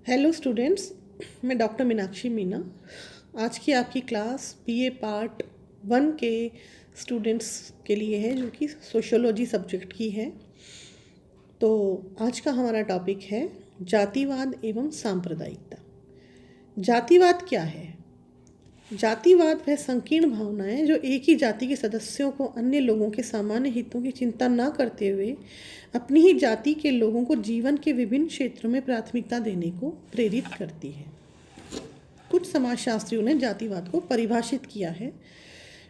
Hello students, मैं doctor Meenakshi Meena. आज की आपकी क्लास बीए पार्ट 1 के स्टूडेंट्स के लिए है, जो कि सोशियोलॉजी सब्जेक्ट की है। तो आज का हमारा टॉपिक है जातिवाद एवं सांप्रदायिकता। जातिवाद क्या है? जातिवाद वह संकीर्ण भावना है जो एक ही जाति के सदस्यों को अन्य लोगों के सामान्य हितों की चिंता न करते हुए अपनी ही जाति के लोगों को जीवन के विभिन्न क्षेत्रों में प्राथमिकता देने को प्रेरित करती है। कुछ समाजशास्त्रियों ने जातिवाद को परिभाषित किया है।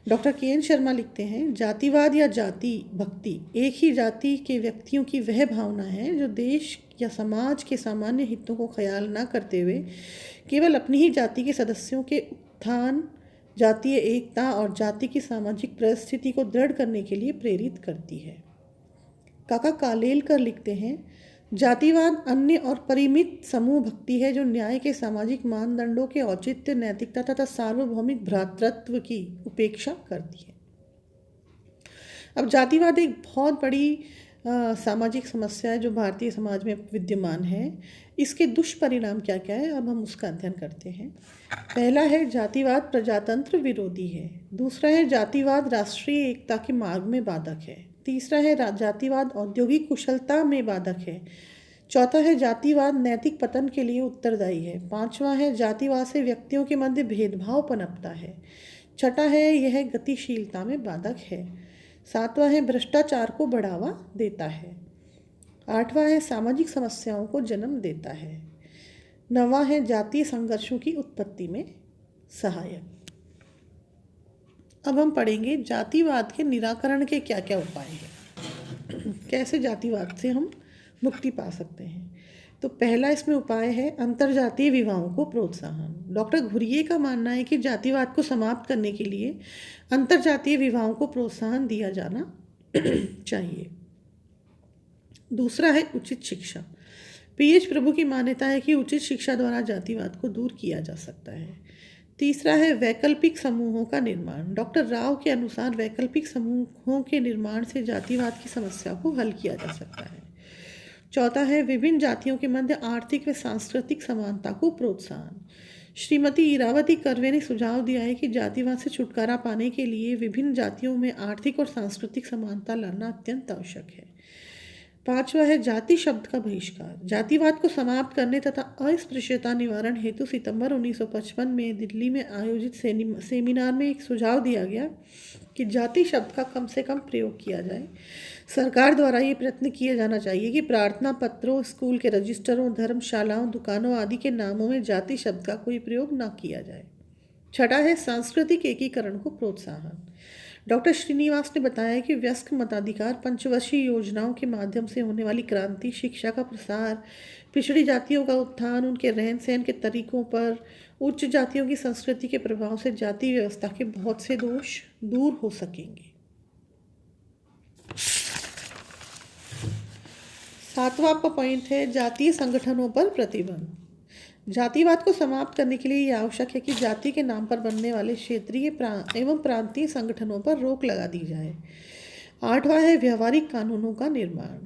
Doctor K. N.. शर्मा लिखते हैं, जातिवाद या जाति भक्ति एक ही जाति के व्यक्तियों की वह भावना है जो देश या समाज के सामान्य हितों को ख्याल न करते हुए केवल अपनी ही जाति के सदस्यों के उत्थान, जातीय एकता और जाति की सामाजिक परिस्थिति को दृढ़ करने के लिए प्रेरित करती है। काका कालेलकर लिखते हैं, जातिवाद अन्य और परिमित समूह भक्ति है जो न्याय के सामाजिक मानदंडों के औचित्य, नैतिकता तथा सार्वभौमिक भ्रातृत्व की उपेक्षा करती है। अब जातिवाद एक बहुत बड़ी सामाजिक समस्या है जो भारतीय समाज में विद्यमान है। इसके दुष्परिणाम क्या क्या है, अब हम उसका अध्ययन करते हैं। पहला है, जातिवाद प्रजातंत्र विरोधी है। दूसरा है, जातिवाद राष्ट्रीय एकता के मार्ग में बाधक है। तीसरा है, जातिवाद औद्योगिक कुशलता में बाधक है। चौथा है, जातिवाद नैतिक पतन के लिए उत्तरदायी है। पांचवा है, जातिवाद से व्यक्तियों के मध्य भेदभाव पनपता है। छठा है, यह गतिशीलता में बाधक है। सातवां है, भ्रष्टाचार को बढ़ावा देता है। आठवां है, सामाजिक समस्याओं को जन्म देता है। नौवां है, जातीय संघर्षों की उत्पत्ति में सहायक। अब हम पढ़ेंगे जातिवाद के निराकरण के क्या क्या उपाय हैं, कैसे जातिवाद से हम मुक्ति पा सकते हैं। तो पहला इसमें उपाय है अंतरजातीय विवाहों को प्रोत्साहन। डॉक्टर घुरिये का मानना है कि जातिवाद को समाप्त करने के लिए अंतरजातीय विवाहों को प्रोत्साहन दिया जाना चाहिए। दूसरा है उचित शिक्षा। पीएच प्रभु की मान्यता है कि उचित शिक्षा द्वारा जातिवाद को दूर किया जा सकता है। तीसरा है वैकल्पिक समूहों का निर्माण। डॉक्टर राव के अनुसार वैकल्पिक समूहों के निर्माण से जातिवाद की समस्या को हल किया जा सकता है। चौथा है विभिन्न जातियों के मध्य आर्थिक व सांस्कृतिक समानता को प्रोत्साहन। श्रीमती इरावती कर्वे ने सुझाव दिया है कि जातिवाद से छुटकारा पाने के लिए विभिन्न जातियों में आर्थिक और सांस्कृतिक समानता लाना अत्यंत आवश्यक है। पांचवा है जाति शब्द का बहिष्कार। जातिवाद को समाप्त करने तथा अस्पृश्यता निवारण हेतु सितंबर 1955 में दिल्ली में आयोजित सेमिनार में एक सुझाव दिया गया कि जाति शब्द का कम से कम प्रयोग किया जाए। सरकार द्वारा ये प्रयत्न किया जाना चाहिए कि प्रार्थना पत्रों, स्कूल के रजिस्टरों, धर्मशालाओं, दुकानों आदि के नामों में जाति शब्द का कोई प्रयोग न किया जाए। छठा है सांस्कृतिक एकीकरण को प्रोत्साहन। डॉक्टर श्रीनिवास ने बताया कि वयस्क मताधिकार, पंचवर्षीय योजनाओं के माध्यम से होने वाली क्रांति, शिक्षा का प्रसार, पिछड़ी जातियों का उत्थान, उनके रहन सहन के तरीकों पर उच्च जातियों की संस्कृति के प्रभाव से जाति व्यवस्था के बहुत से दोष दूर हो सकेंगे। सातवां आपका पॉइंट है जातीय संगठनों पर प्रतिबंध। जातिवाद को समाप्त करने के लिए यह आवश्यक है कि जाति के नाम पर बनने वाले क्षेत्रीय एवं प्रांतीय संगठनों पर रोक लगा दी जाए। आठवां है व्यवहारिक कानूनों का निर्माण।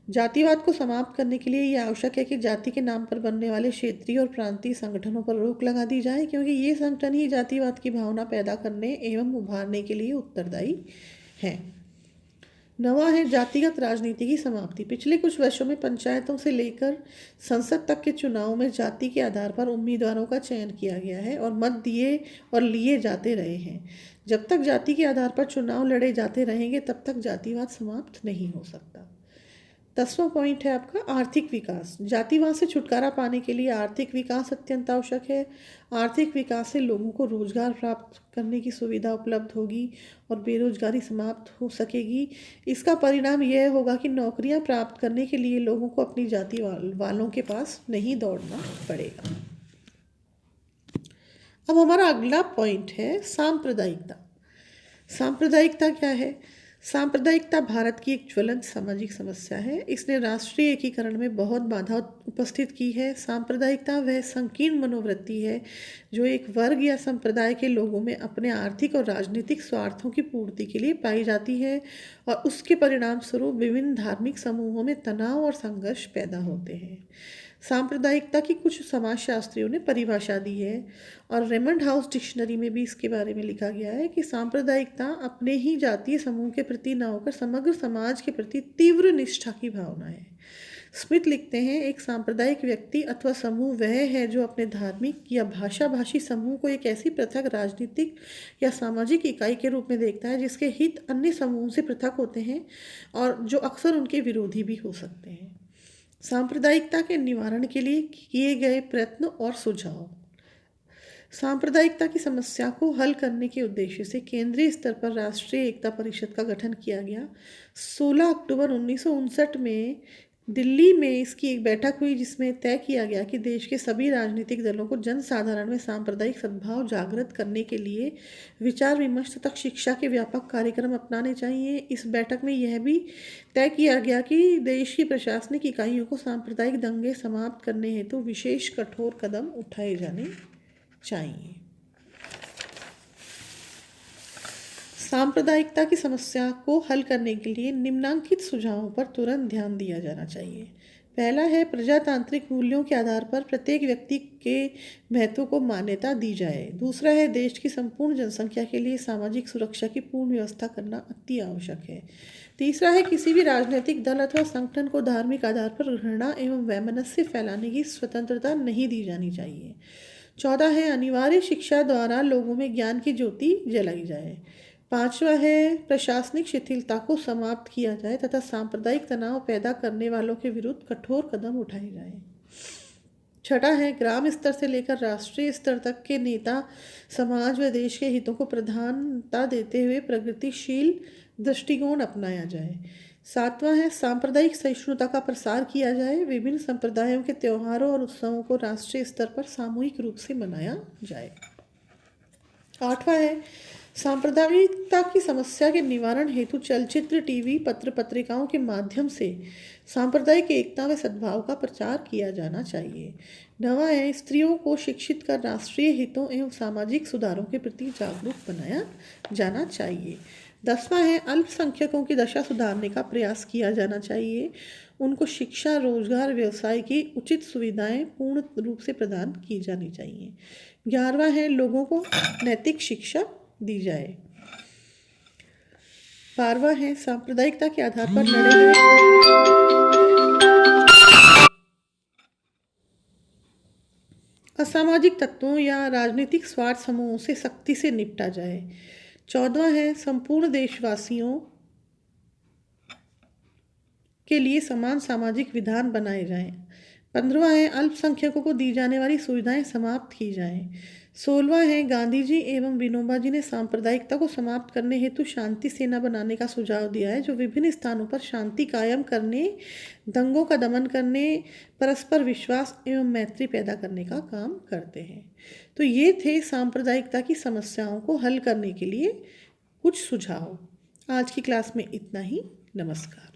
जातिवाद को समाप्त करने के लिए यह आवश्यक है कि जाति के नाम पर बनने वाले क्षेत्रीय और प्रांतीय संगठनों पर रोक लगा दी जाए, क्योंकि ये संगठन ही जातिवाद की भावना पैदा करने एवं उभारने के लिए उत्तरदायी हैं। नवा है जातिगत राजनीति की समाप्ति। पिछले कुछ वर्षों में पंचायतों से लेकर संसद तक के चुनाव में जाति के आधार पर उम्मीदवारों का चयन किया गया है और मत दिए और लिए जाते रहे हैं। जब तक जाति के आधार पर चुनाव लड़े जाते रहेंगे तब तक जातिवाद समाप्त नहीं हो सकता। 10वां पॉइंट है आपका आर्थिक विकास। जातिवाद से छुटकारा पाने के लिए आर्थिक विकास अत्यंत आवश्यक है। आर्थिक विकास से लोगों को रोजगार प्राप्त करने की सुविधा उपलब्ध होगी और बेरोजगारी समाप्त हो सकेगी। इसका परिणाम यह होगा कि नौकरियां प्राप्त करने के लिए लोगों को अपनी जाति वालों के पास नहीं दौड़ना पड़ेगा। अब हमारा अगला पॉइंट है सांप्रदायिकता। सांप्रदायिकता क्या है? सांप्रदायिकता भारत की एक ज्वलंत सामाजिक समस्या है। इसने राष्ट्रीय एकीकरण में बहुत बाधा उपस्थित की है। सांप्रदायिकता वह संकीर्ण मनोवृत्ति है जो एक वर्ग या संप्रदाय के लोगों में अपने आर्थिक और राजनीतिक स्वार्थों की पूर्ति के लिए पाई जाती है और उसके परिणाम स्वरूप विभिन्न धार्मिक समूहों में तनाव और संघर्ष पैदा होते हैं। सांप्रदायिकता की कुछ समाजशास्त्रियों ने परिभाषा दी है और रेमंड हाउस डिक्शनरी में भी इसके बारे में लिखा गया है कि सांप्रदायिकता अपने ही जातीय समूह के प्रति न होकर समग्र समाज के प्रति तीव्र निष्ठा की भावना है। स्मिथ लिखते हैं, एक सांप्रदायिक व्यक्ति अथवा समूह वह है जो अपने धार्मिक या भाषाभाषी समूह को एक ऐसी पृथक राजनीतिक या सामाजिक इकाई के रूप में देखता है जिसके हित अन्य समूहों से पृथक होते हैं और जो अक्सर उनके विरोधी भी हो सकते हैं। सांप्रदायिकता के निवारण के लिए किए गए प्रयत्न और सुझाव। सांप्रदायिकता की समस्या को हल करने के उद्देश्य से केंद्रीय स्तर पर राष्ट्रीय एकता परिषद का गठन किया गया। 16 अक्टूबर 1959 में दिल्ली में इसकी एक बैठक हुई जिसमें तय किया गया कि देश के सभी राजनीतिक दलों को जनसाधारण में सांप्रदायिक सद्भाव जागृत करने के लिए विचार विमर्श तथा शिक्षा के व्यापक कार्यक्रम अपनाने चाहिए। इस बैठक में यह भी तय किया गया कि देश की प्रशासनिक इकाइयों को सांप्रदायिक दंगे समाप्त करने हेतु विशेष कठोर कदम उठाए जाने चाहिए। सांप्रदायिकता की समस्या को हल करने के लिए निम्नांकित सुझावों पर तुरंत ध्यान दिया जाना चाहिए। पहला है, प्रजातांत्रिक मूल्यों के आधार पर प्रत्येक व्यक्ति के महत्व को मान्यता दी जाए। दूसरा है, देश की संपूर्ण जनसंख्या के लिए सामाजिक सुरक्षा की पूर्ण व्यवस्था करना अति आवश्यक है। तीसरा है, किसी भी राजनीतिक दल अथवा संगठन को धार्मिक आधार पर घृणा एवं वैमनस्य फैलाने की स्वतंत्रता नहीं दी जानी चाहिए। चौथा है, अनिवार्य शिक्षा द्वारा लोगों में ज्ञान की ज्योति जलाई जाए। पांचवा है, प्रशासनिक शिथिलता को समाप्त किया जाए तथा सांप्रदायिक तनाव पैदा करने वालों के विरुद्ध कठोर कदम उठाए जाएं। छठा है, ग्राम स्तर से लेकर राष्ट्रीय स्तर तक के नेता समाज व देश के हितों को प्राधान्यता देते हुए प्रगतिशील दृष्टिकोण अपनाया जाए। सातवां है, सांप्रदायिक सहिष्णुता का प्रसार किया जाए। विभिन्न संप्रदायों के त्योहारों और उत्सवों को राष्ट्रीय स्तर पर सामूहिक रूप से मनाया जाए। आठवां है, सांप्रदायिकता की समस्या के निवारण हेतु चलचित्र, टीवी, पत्र पत्रिकाओं के माध्यम से सांप्रदायिक एकता व सद्भाव का प्रचार किया जाना चाहिए। नवा है, स्त्रियों को शिक्षित कर राष्ट्रीय हितों एवं सामाजिक सुधारों के प्रति जागरूक बनाया जाना चाहिए। 10वां है, अल्पसंख्यकों की दशा सुधारने का प्रयास किया जाना चाहिए। उनको शिक्षा, रोजगार, व्यवसाय की उचित सुविधाएं पूर्ण रूप से प्रदान की जानी चाहिए। 11वां है, लोगों को नैतिक शिक्षा दी जाए। 12वां है, सांप्रदायिकता के आधार पर लड़े गए असामाजिक तत्वों या राजनीतिक स्वार्थ समूहों से सख्ती से निपटा जाए। 14वां है, संपूर्ण देशवासियों के लिए समान सामाजिक विधान बनाए जाएं। 15वां है, अल्पसंख्यकों को दी जाने वाली सुविधाएं समाप्त की जाएं। 16वां है, गांधी जी एवं विनोबा जी ने सांप्रदायिकता को समाप्त करने हेतु शांति सेना बनाने का सुझाव दिया है जो विभिन्न स्थानों पर शांति कायम करने, दंगों का दमन करने, परस्पर विश्वास एवं मैत्री पैदा करने का काम करते हैं। तो ये थे सांप्रदायिकता की समस्याओं को हल करने के लिए कुछ सुझाव। आज की क्लास में इतना ही। नमस्कार।